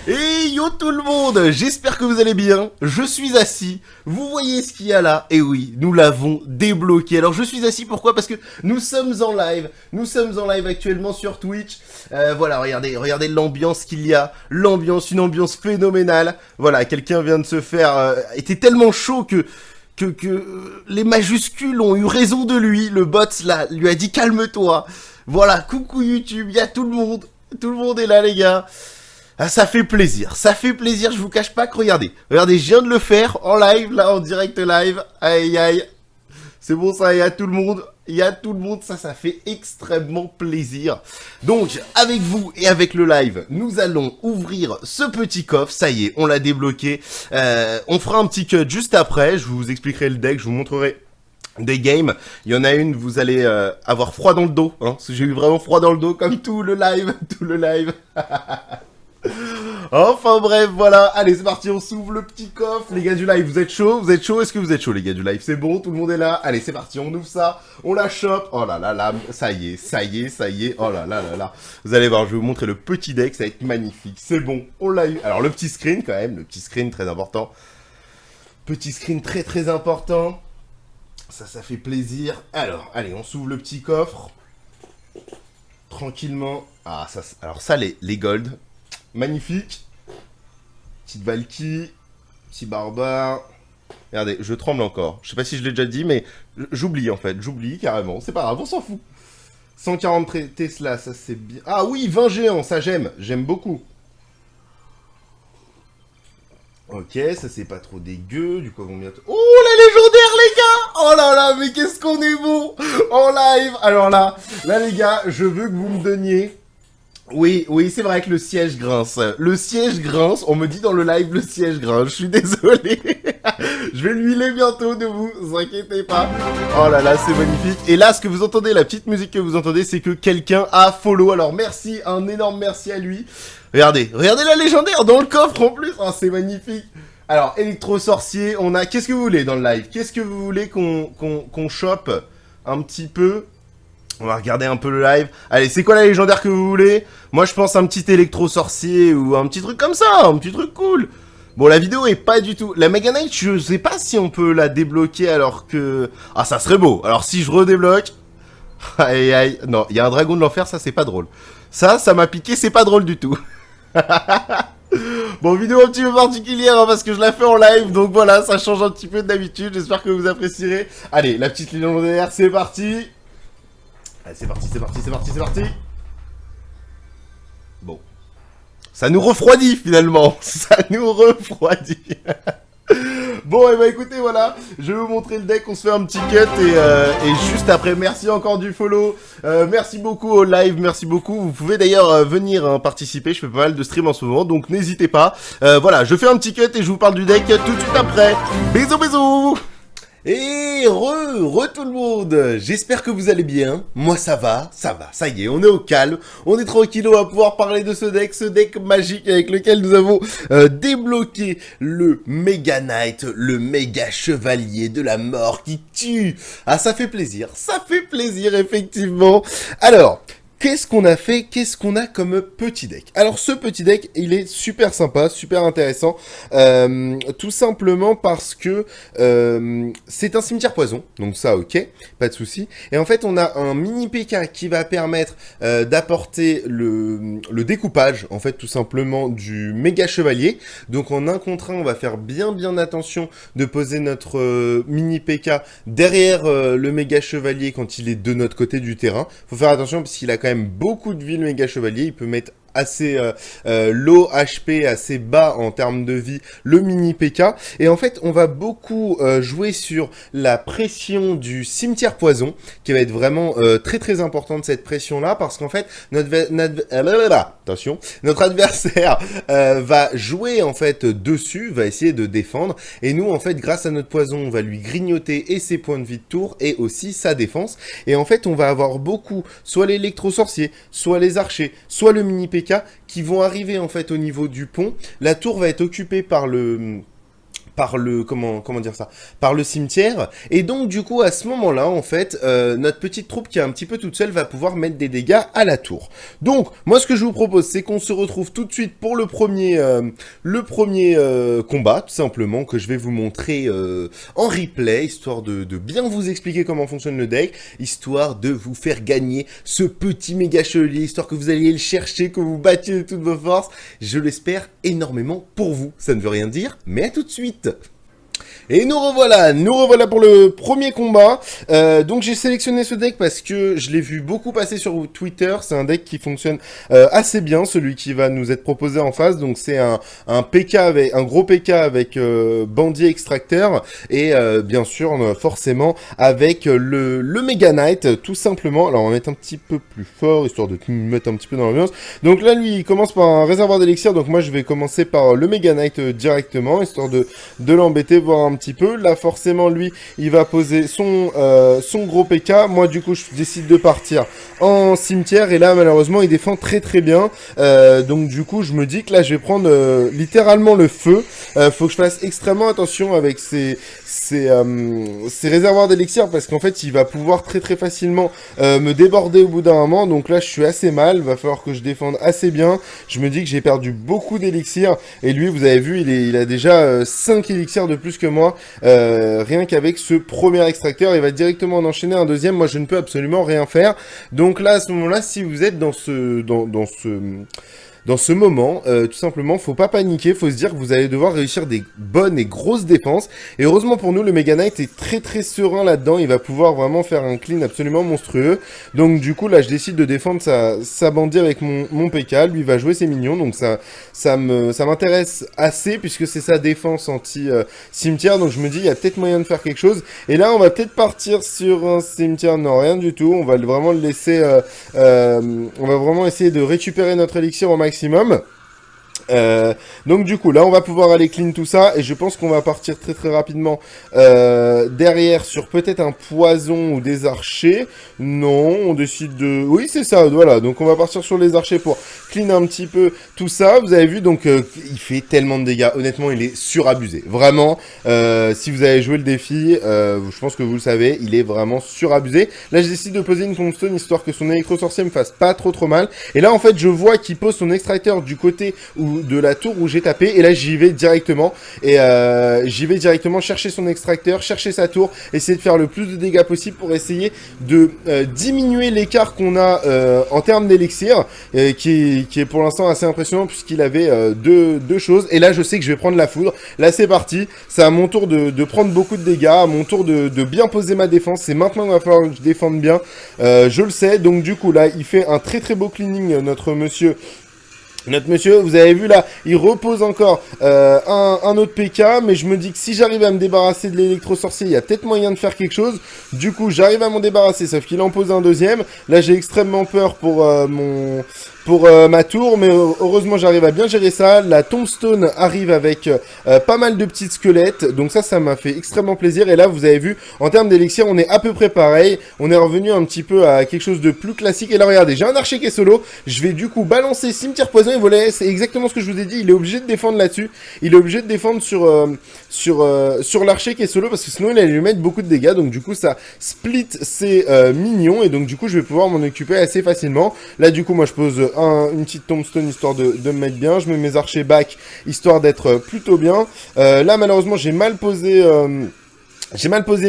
Et yo tout le monde, j'espère que vous allez bien, je suis assis, vous voyez ce qu'il y a là, et oui, nous l'avons débloqué. Alors je suis assis, pourquoi? Parce que nous sommes en live actuellement sur Twitch. Voilà, regardez l'ambiance qu'il y a, une ambiance phénoménale. Voilà, quelqu'un vient de se faire, était tellement chaud que les majuscules ont eu raison de lui, le bot là, lui a dit calme-toi. Voilà, coucou YouTube, il y a tout le monde est là les gars. Ah, ça fait plaisir, je vous cache pas que regardez, je viens de le faire en live, là, en direct live, aïe aïe, c'est bon ça, il y a tout le monde, ça fait extrêmement plaisir. Donc, avec vous et avec le live, nous allons ouvrir ce petit coffre, ça y est, on l'a débloqué, on fera un petit cut juste après, je vous expliquerai le deck, je vous montrerai des games, il y en a une, vous allez avoir froid dans le dos, hein, parce que j'ai eu vraiment froid dans le dos, comme tout le live. Enfin bref, voilà, allez c'est parti, on s'ouvre le petit coffre. Les gars du live, vous êtes chaud? Est-ce que vous êtes chaud les gars du live? C'est bon, tout le monde est là. Allez c'est parti, on ouvre ça, on la chope. Oh là là là, ça y est, oh là là là là. Vous allez voir, je vais vous montrer le petit deck, ça va être magnifique. C'est bon, on l'a eu. Alors le petit screen quand même, le petit screen très important. Petit screen très important. Ça fait plaisir. Alors, allez, on s'ouvre le petit coffre. Tranquillement. Ah, ça, alors ça, les gold. Magnifique. Petite Valky. Petit barbare. Regardez, je tremble encore. Je sais pas si je l'ai déjà dit, mais j'oublie en fait. J'oublie carrément. C'est pas grave, on s'en fout. 140 Tesla, ça c'est bien. Ah oui, 20 géants, ça j'aime. J'aime beaucoup. Ok, ça c'est pas trop dégueu. Du coup, on bientôt. Oh, la légendaire, les gars! Oh là là, mais qu'est-ce qu'on est bon en live! Alors là, les gars, je veux que vous me donniez. Oui, c'est vrai que le siège grince. Le siège grince, on me dit dans le live le siège grince, je suis désolé. Je vais l'huiler bientôt, ne vous inquiétez pas. Oh là là, c'est magnifique. Et là, ce que vous entendez, la petite musique que vous entendez, c'est que quelqu'un a follow. Alors merci, un énorme merci à lui. Regardez la légendaire dans le coffre en plus. Oh, c'est magnifique. Alors, électro-sorcier, on a... Qu'est-ce que vous voulez dans le live? Qu'est-ce que vous voulez qu'on chope un petit peu? On va regarder un peu le live. Allez, c'est quoi la légendaire que vous voulez? Moi, je pense un petit électro-sorcier ou un petit truc comme ça, un petit truc cool. Bon, la vidéo est pas du tout... La Mega Knight, je sais pas si on peut la débloquer alors que... Ah, ça serait beau. Alors, si je redébloque... Aïe, aïe. Non, il y a un dragon de l'enfer, ça, c'est pas drôle. Ça m'a piqué, c'est pas drôle du tout. Bon, vidéo un petit peu particulière hein, parce que je la fais en live, donc voilà, ça change un petit peu d'habitude. J'espère que vous apprécierez. Allez, la petite légendaire, c'est parti. Allez, c'est parti. Bon. Ça nous refroidit, finalement. Bon, et bah écoutez, voilà. Je vais vous montrer le deck, on se fait un petit cut. Et juste après, merci encore du follow. Merci beaucoup au live, merci beaucoup. Vous pouvez d'ailleurs venir participer. Je fais pas mal de streams en ce moment, donc n'hésitez pas. Voilà, je fais un petit cut et je vous parle du deck tout de suite après. Bisous. Et re tout le monde, j'espère que vous allez bien, moi ça va, ça y est, on est au calme, on est tranquille, on va pouvoir parler de ce deck magique avec lequel nous avons débloqué le Mega Knight, le méga chevalier de la mort qui tue. Ah ça fait plaisir effectivement. Alors... Qu'est-ce qu'on a fait? Qu'est-ce qu'on a comme petit deck? Alors ce petit deck, il est super sympa, super intéressant, tout simplement parce que c'est un cimetière poison, donc ça ok, pas de souci. Et en fait on a un mini PK qui va permettre d'apporter le découpage, en fait tout simplement du méga chevalier. Donc en 1 contre 1, on va faire bien attention de poser notre mini PK derrière le méga chevalier quand il est de notre côté du terrain. Faut faire attention parce qu'il a quand même beaucoup de vie le méga chevalier, il peut mettre assez low HP, assez bas en termes de vie, le mini PK. Et en fait, on va beaucoup jouer sur la pression du cimetière poison, qui va être vraiment très importante cette pression-là, parce qu'en fait, notre adversaire va jouer en fait dessus, va essayer de défendre, et nous en fait, grâce à notre poison, on va lui grignoter et ses points de vie de tour, et aussi sa défense. Et en fait, on va avoir beaucoup, soit l'électro-sorcier, soit les archers, soit le mini PK, qui vont arriver en fait au niveau du pont. La tour va être occupée par le par le comment dire ça, par le cimetière, et donc du coup à ce moment-là en fait notre petite troupe qui est un petit peu toute seule va pouvoir mettre des dégâts à la tour. Donc moi ce que je vous propose c'est qu'on se retrouve tout de suite pour le premier combat tout simplement, que je vais vous montrer en replay, histoire de bien vous expliquer comment fonctionne le deck, histoire de vous faire gagner ce petit méga chevalier, histoire que vous alliez le chercher, que vous battiez de toutes vos forces. Je l'espère énormément pour vous. Ça ne veut rien dire, mais à tout de suite. Et nous revoilà pour le premier combat. Donc j'ai sélectionné ce deck parce que je l'ai vu beaucoup passer sur Twitter. C'est un deck qui fonctionne assez bien, celui qui va nous être proposé en face. Donc c'est un PK avec un gros PK avec Bandit Extracteur et bien sûr forcément avec le Mega Knight tout simplement. Alors on va mettre un petit peu plus fort histoire de mettre un petit peu dans l'ambiance. Donc là lui il commence par un réservoir d'élixir. Donc moi je vais commencer par le Mega Knight directement histoire de l'embêter, voir un petit peu. Là forcément lui il va poser son gros PK. Moi du coup je décide de partir en cimetière et là malheureusement il défend très très bien. Donc du coup je me dis que là je vais prendre littéralement le feu. Faut que je fasse extrêmement attention avec ces réservoirs d'élixir parce qu'en fait il va pouvoir très très facilement me déborder au bout d'un moment. Donc là je suis assez mal, va falloir que je défende assez bien. Je me dis que j'ai perdu beaucoup d'élixir et lui vous avez vu il a déjà 5 élixirs de plus que moi, rien qu'avec ce premier extracteur. Il va directement en enchaîner un deuxième. Moi je ne peux absolument rien faire. Donc là à ce moment là si vous êtes dans ce moment, tout simplement, faut pas paniquer, faut se dire que vous allez devoir réussir des bonnes et grosses défenses. Et heureusement pour nous, le Mega Knight est très très serein là-dedans, il va pouvoir vraiment faire un clean absolument monstrueux. Donc du coup, là, je décide de défendre sa bandit avec mon PK, lui va jouer ses minions, donc ça m'intéresse assez, puisque c'est sa défense anti-cimetière, donc je me dis, il y a peut-être moyen de faire quelque chose. Et là, on va peut-être partir sur un cimetière, non, rien du tout, on va vraiment le laisser, on va vraiment essayer de récupérer notre élixir au maximum. Donc du coup là on va pouvoir aller clean tout ça et je pense qu'on va partir très très rapidement derrière sur peut-être un poison ou des archers. Non, on décide de... Oui c'est ça, voilà, donc on va partir sur les archers pour clean un petit peu tout ça. Vous avez vu donc il fait tellement de dégâts, honnêtement il est surabusé, vraiment. Si vous avez joué le défi, je pense que vous le savez, il est vraiment surabusé. Là je décide de poser une tombstone histoire que son électro-sorcier me fasse pas trop mal. Et là en fait je vois qu'il pose son extracteur du côté de la tour où j'ai tapé et là j'y vais directement et j'y vais directement chercher son extracteur, chercher sa tour, essayer de faire le plus de dégâts possible pour essayer de diminuer l'écart qu'on a en termes d'élixir qui est pour l'instant assez impressionnant puisqu'il avait deux choses. Et là je sais que je vais prendre la foudre. Là c'est parti, c'est à mon tour de prendre beaucoup de dégâts, à mon tour de bien poser ma défense. C'est maintenant qu'il va falloir que je défende bien, je le sais. Donc du coup là il fait un très très beau cleaning notre monsieur, vous avez vu là, il repose encore un autre PK, mais je me dis que si j'arrive à me débarrasser de l'électro-sorcier, il y a peut-être moyen de faire quelque chose. Du coup, j'arrive à m'en débarrasser, sauf qu'il en pose un deuxième. Là, j'ai extrêmement peur pour ma tour, mais heureusement j'arrive à bien gérer ça. La tombstone arrive avec pas mal de petits squelettes, donc ça m'a fait extrêmement plaisir. Et là vous avez vu, en termes d'élixir on est à peu près pareil, on est revenu un petit peu à quelque chose de plus classique. Et là regardez, j'ai un archer qui est solo, je vais du coup balancer cimetière poison et volet. C'est exactement ce que je vous ai dit, il est obligé de défendre là-dessus, il est obligé de défendre sur l'archer qui est solo, parce que sinon il allait lui mettre beaucoup de dégâts. Donc du coup ça split ses minions, et donc du coup je vais pouvoir m'en occuper assez facilement. Là du coup moi je pose une petite tombstone histoire de me mettre bien. Je mets mes archers back histoire d'être plutôt bien. Là malheureusement j'ai mal posé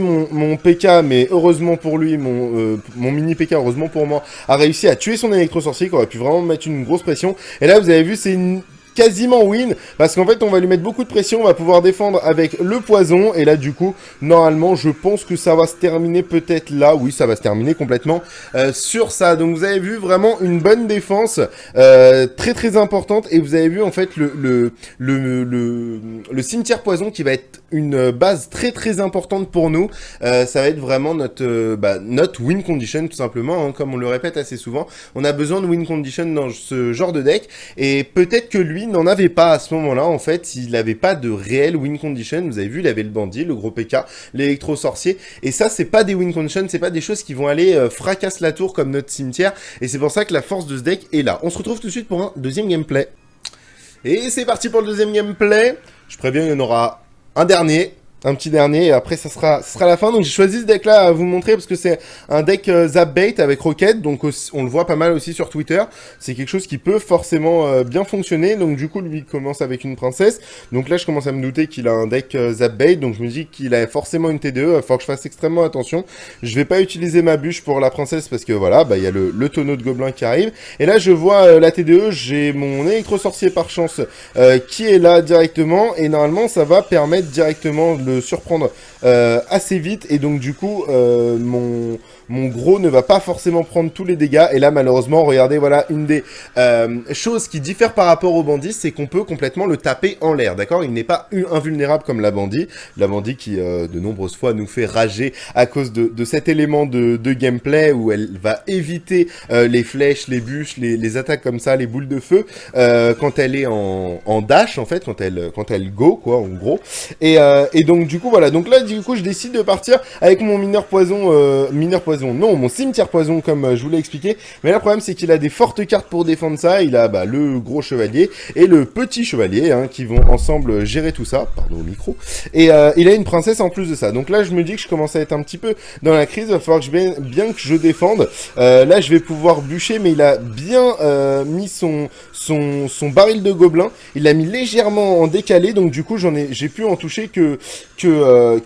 mon PK, mais heureusement pour lui, mon mini PK, heureusement pour moi, a réussi à tuer son électro-sorcier qui aurait pu vraiment me mettre une grosse pression. Et là vous avez vu, c'est une quasiment win, parce qu'en fait on va lui mettre beaucoup de pression, on va pouvoir défendre avec le poison, et là du coup normalement je pense que ça va se terminer peut-être là. Oui, ça va se terminer complètement sur ça. Donc vous avez vu vraiment une bonne défense très très importante, et vous avez vu en fait le cimetière poison qui va être une base très très importante pour nous. Ça va être vraiment notre win condition tout simplement, hein, comme on le répète assez souvent. On a besoin de win condition dans ce genre de deck, et peut-être que lui n'en avait pas à ce moment-là. En fait, il n'avait pas de réel win condition. Vous avez vu, il avait le bandit, le gros PK, l'électro-sorcier, et ça c'est pas des win conditions, c'est pas des choses qui vont aller fracasser la tour comme notre cimetière, et c'est pour ça que la force de ce deck est là. On se retrouve tout de suite pour un deuxième gameplay. Et c'est parti pour le deuxième gameplay. Je préviens, il y en aura un dernier. Un petit dernier, et après ça sera la fin. Donc j'ai choisi ce deck là à vous montrer parce que c'est un deck Zap Bait avec Rocket, donc on le voit pas mal aussi sur Twitter. C'est quelque chose qui peut forcément bien fonctionner. Donc du coup lui il commence avec une princesse. Donc là je commence à me douter qu'il a un deck Zap Bait, donc je me dis qu'il a forcément une TDE. Il faut que je fasse extrêmement attention. Je vais pas utiliser ma bûche pour la princesse parce que voilà, bah il y a le tonneau de gobelin qui arrive. Et là je vois la TDE, j'ai mon électro-sorcier par chance qui est là directement, et normalement ça va permettre directement de surprendre assez vite, et donc du coup mon gros ne va pas forcément prendre tous les dégâts. Et là malheureusement regardez, voilà une des choses qui diffère par rapport au bandit, c'est qu'on peut complètement le taper en l'air, d'accord. Il n'est pas invulnérable comme la bandit qui de nombreuses fois nous fait rager à cause de cet élément de gameplay où elle va éviter les flèches, les bûches, les attaques comme ça, les boules de feu quand elle est en dash en fait, quand elle go quoi en gros. Et donc du coup voilà, donc là du coup je décide de partir avec mon mineur poison, non, mon cimetière poison comme je vous l'ai expliqué. Mais là le problème c'est qu'il a des fortes cartes pour défendre ça. Il a le gros chevalier et le petit chevalier hein, qui vont ensemble gérer tout ça, pardon au micro. Et il a une princesse en plus de ça. Donc là je me dis que je commence à être un petit peu dans la crise. Il va falloir que bien que je défende. Là je vais pouvoir bûcher, mais il a bien mis son baril de gobelin. Il l'a mis légèrement en décalé, donc du coup j'ai pu en toucher que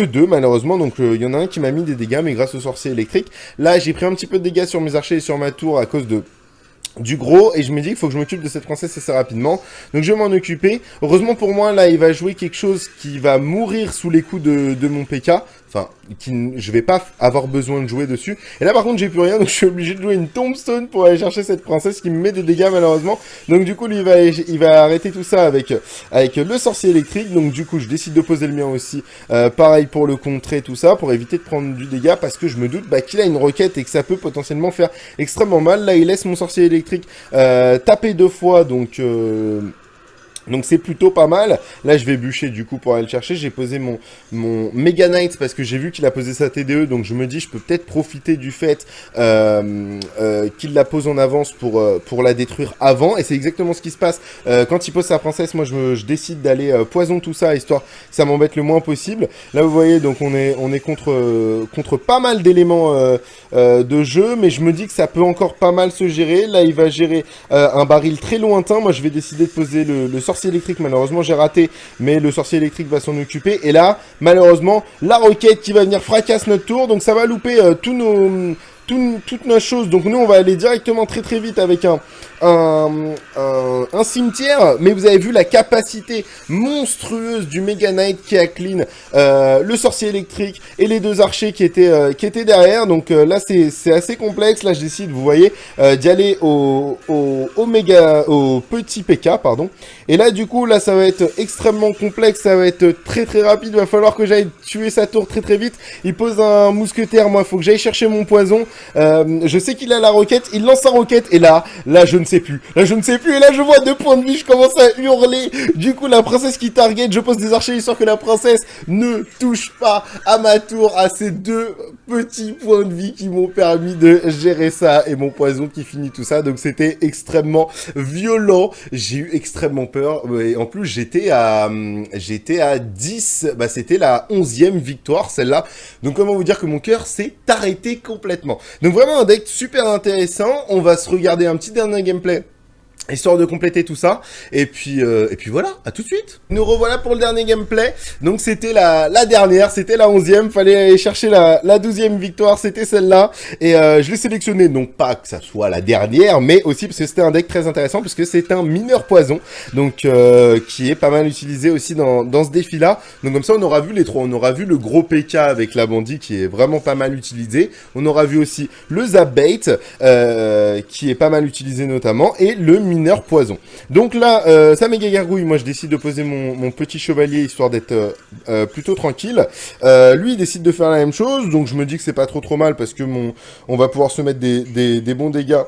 deux malheureusement. Donc il y en a un qui m'a mis des dégâts, mais grâce au sorcier électrique. Là j'ai pris un petit peu de dégâts sur mes archers et sur ma tour à cause du gros, et je me dis qu'il faut que je m'occupe de cette princesse assez rapidement, donc je vais m'en occuper. Heureusement pour moi, là il va jouer quelque chose qui va mourir sous les coups de mon PK, enfin, je vais pas avoir besoin de jouer dessus. Et là par contre j'ai plus rien, donc je suis obligé de jouer une tombstone pour aller chercher cette princesse qui me met des dégâts malheureusement. Donc du coup lui il va arrêter tout ça avec le sorcier électrique. Donc du coup je décide de poser le mien aussi, pareil pour le contrer tout ça, pour éviter de prendre du dégât, parce que je me doute qu'il a une roquette et que ça peut potentiellement faire extrêmement mal. Là il laisse mon sorcier électrique taper 2 fois, donc c'est plutôt pas mal. Là je vais bûcher du coup pour aller le chercher. J'ai posé mon Mega Knight parce que j'ai vu qu'il a posé sa TDE, donc je me dis je peux peut-être profiter du fait qu'il la pose en avance pour la détruire avant. Et c'est exactement ce qui se passe quand il pose sa princesse. Moi je décide d'aller poison tout ça, histoire que ça m'embête le moins possible. Là vous voyez, donc on est contre pas mal d'éléments de jeu, mais je me dis que ça peut encore pas mal se gérer. Là il va gérer un baril très lointain. Moi je vais décider de poser le sorcier électrique. Malheureusement j'ai raté, mais le sorcier électrique va s'en occuper. Et là malheureusement la roquette qui va venir fracasse notre tour, donc ça va louper toutes nos choses. Donc nous on va aller directement très très vite avec un cimetière, mais vous avez vu la capacité monstrueuse du Mega Knight qui a clean le sorcier électrique et les 2 archers qui étaient derrière. Donc là c'est assez complexe. Là je décide, vous voyez, d'y aller au petit PK, pardon. Et là du coup là ça va être extrêmement complexe, ça va être très très rapide. Il va falloir que j'aille tuer sa tour très très vite. Il pose un mousquetaire, moi il faut que j'aille chercher mon poison. Je sais qu'il a la roquette, il lance sa roquette, et là je ne sais plus. Et là je vois 2 points de vie, je commence à hurler. Du coup la princesse qui target, je pose des archers histoire que la princesse ne touche pas à ma tour, à ces 2 petits points de vie qui m'ont permis de gérer ça, et mon poison qui finit tout ça. Donc c'était extrêmement violent, j'ai eu extrêmement peur, et en plus j'étais à 10, c'était la 11e victoire celle-là. Donc comment vous dire que mon cœur s'est arrêté complètement. Donc vraiment un deck super intéressant. On va se regarder un petit dernier gameplay, histoire de compléter tout ça, et puis voilà, à tout de suite. Nous revoilà pour le dernier gameplay. Donc c'était la dernière, c'était la 11e, fallait aller chercher la 12e victoire, c'était celle-là, et je l'ai sélectionné, non pas que ça soit la dernière, mais aussi parce que c'était un deck très intéressant, puisque c'est un mineur poison, donc qui est pas mal utilisé aussi dans ce défi-là. Donc comme ça on aura vu les 3, on aura vu le gros PK avec la bandit qui est vraiment pas mal utilisé, on aura vu aussi le Zap Bait qui est pas mal utilisé notamment, et le mineur poison. Donc là, ça méga gargouille, moi je décide de poser mon petit chevalier histoire d'être plutôt tranquille. Lui il décide de faire la même chose, donc je me dis que c'est pas trop mal parce que on va pouvoir se mettre des bons dégâts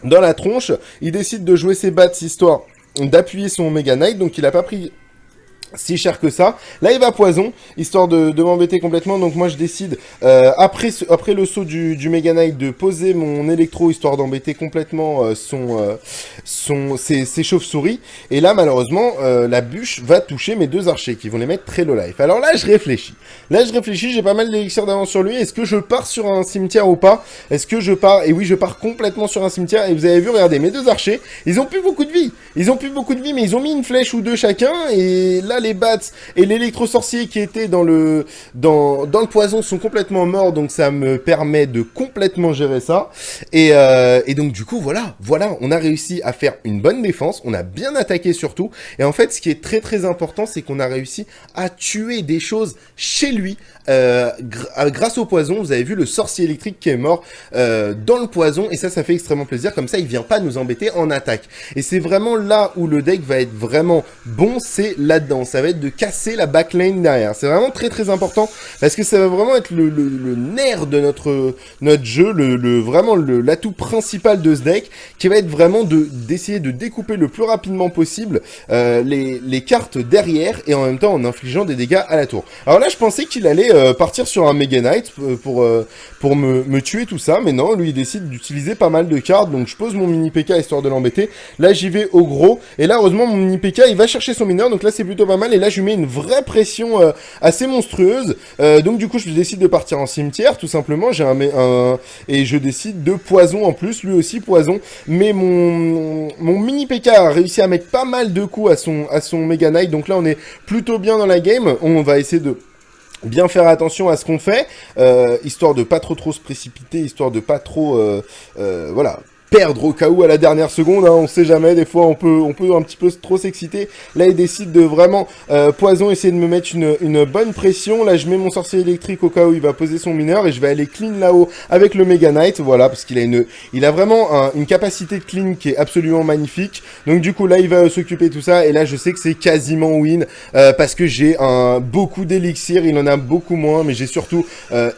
dans la tronche. Il décide de jouer ses bats histoire d'appuyer son Mega Knight, donc il a pas pris si cher que ça. Là, il va poison, histoire de m'embêter complètement. Donc moi, je décide, après le saut du Mega Knight, de poser mon électro, histoire d'embêter complètement ses chauves-souris. Et là, malheureusement, la bûche va toucher mes deux archers, qui vont les mettre très low life. Alors là, je réfléchis. J'ai pas mal d'élixir d'avance sur lui. Est-ce que je pars sur un cimetière ou pas? Est-ce que je pars? Et oui, je pars complètement sur un cimetière. Et vous avez vu, regardez, mes deux archers, ils ont plus beaucoup de vie. Mais ils ont mis une flèche ou deux chacun. Et là, les bats et l'électro-sorcier qui était dans le poison sont complètement morts, donc ça me permet de complètement gérer ça. Et donc du coup, voilà, on a réussi à faire une bonne défense, on a bien attaqué surtout, et en fait, ce qui est très très important, c'est qu'on a réussi à tuer des choses chez lui, grâce au poison. Vous avez vu le sorcier électrique qui est mort dans le poison, et ça fait extrêmement plaisir. Comme ça, il vient pas nous embêter en attaque. Et c'est vraiment là où le deck va être vraiment bon, c'est là-dedans. Ça va être de casser la backlane derrière. C'est vraiment très très important, parce que ça va vraiment être le nerf de notre jeu, vraiment l'atout principal de ce deck, qui va être vraiment d'essayer de découper le plus rapidement possible les cartes derrière, et en même temps en infligeant des dégâts à la tour. Alors là, je pensais qu'il allait partir sur un Mega Knight pour me tuer tout ça, mais non, lui il décide d'utiliser pas mal de cartes, donc je pose mon mini PK histoire de l'embêter. Là j'y vais au gros, et là heureusement mon mini PK il va chercher son mineur, donc là c'est plutôt pas mal, et là je lui mets une vraie pression assez monstrueuse, donc du coup je décide de partir en cimetière, tout simplement. Et je décide de poison en plus, lui aussi poison, mais mon mini PK a réussi à mettre pas mal de coups à son Mega Knight, donc là on est plutôt bien dans la game. On va essayer de bien faire attention à ce qu'on fait, histoire de pas trop se précipiter, histoire de pas trop, voilà, perdre au cas où à la dernière seconde, hein, on sait jamais, des fois on peut un petit peu trop s'exciter. Là il décide de vraiment poison, essayer de me mettre une bonne pression. Là je mets mon sorcier électrique au cas où il va poser son mineur, et je vais aller clean là-haut avec le Mega Knight, voilà, parce qu'il a il a vraiment une capacité de clean qui est absolument magnifique. Donc du coup là il va s'occuper de tout ça, et là je sais que c'est quasiment win, parce que j'ai beaucoup d'élixir, il en a beaucoup moins, mais j'ai surtout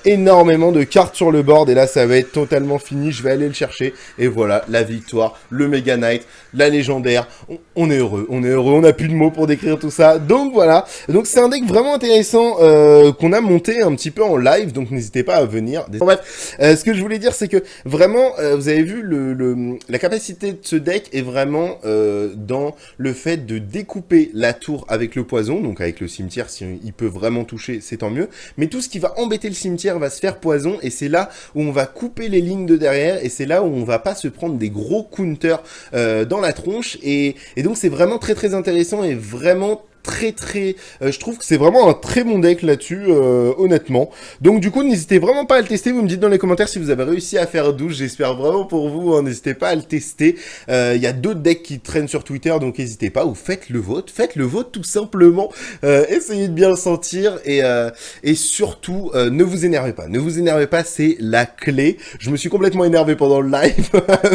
énormément de cartes sur le board, et là ça va être totalement fini. Je vais aller le chercher, et voilà, la victoire, le Mega Knight, la légendaire. On est heureux, on n'a plus de mots pour décrire tout ça. Donc voilà, donc c'est un deck vraiment intéressant qu'on a monté un petit peu en live, donc n'hésitez pas à venir. Bon, bref, ce que je voulais dire, c'est que vraiment, vous avez vu, la capacité de ce deck est vraiment dans le fait de découper la tour avec le poison, donc avec le cimetière, si il peut vraiment toucher, c'est tant mieux. Mais tout ce qui va embêter le cimetière va se faire poison, et c'est là où on va couper les lignes de derrière, et c'est là où on va pas se prendre des gros counters dans la tronche, et donc c'est vraiment très très intéressant, et vraiment je trouve que c'est vraiment un très bon deck là-dessus, honnêtement. Donc du coup, n'hésitez vraiment pas à le tester. Vous me dites dans les commentaires si vous avez réussi à faire 12. J'espère vraiment pour vous, hein. N'hésitez pas à le tester. Il y a d'autres decks qui traînent sur Twitter, donc n'hésitez pas, ou faites le vôtre tout simplement. Essayez de bien le sentir, et surtout, ne vous énervez pas, c'est la clé. Je me suis complètement énervé pendant le live,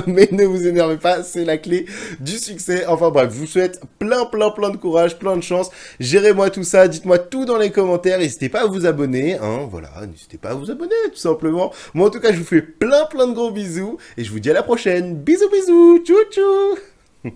mais ne vous énervez pas, c'est la clé du succès. Enfin bref, je vous souhaite plein de courage, plein de chance. Gérez-moi tout ça, dites-moi tout dans les commentaires, n'hésitez pas à vous abonner, hein, voilà, n'hésitez pas à vous abonner, tout simplement. Moi, en tout cas, je vous fais plein de gros bisous, et je vous dis à la prochaine. Bisous, tchou tchou.